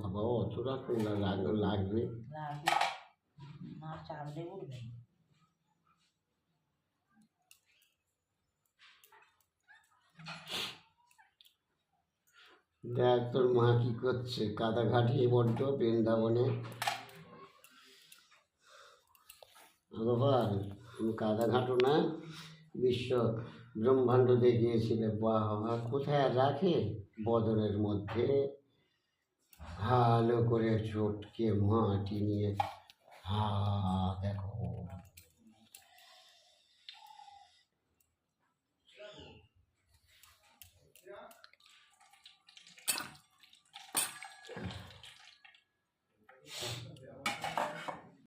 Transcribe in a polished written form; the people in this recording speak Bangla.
বাবা অতটা লাগবে না, চাপলে উঠবে। দেখ তোর মা কি করছে, কাদা ঘাটিয়ে বড্ড বৃন্দাবনে। ভগবান তুমি কাদা ঘাটো না, বিশ্ব ব্রহ্মাণ্ড দেখিয়েছিলে। বাবা কোথায় রাখে, বদনের মধ্যে ভালো করে চটকে মাটি নিয়ে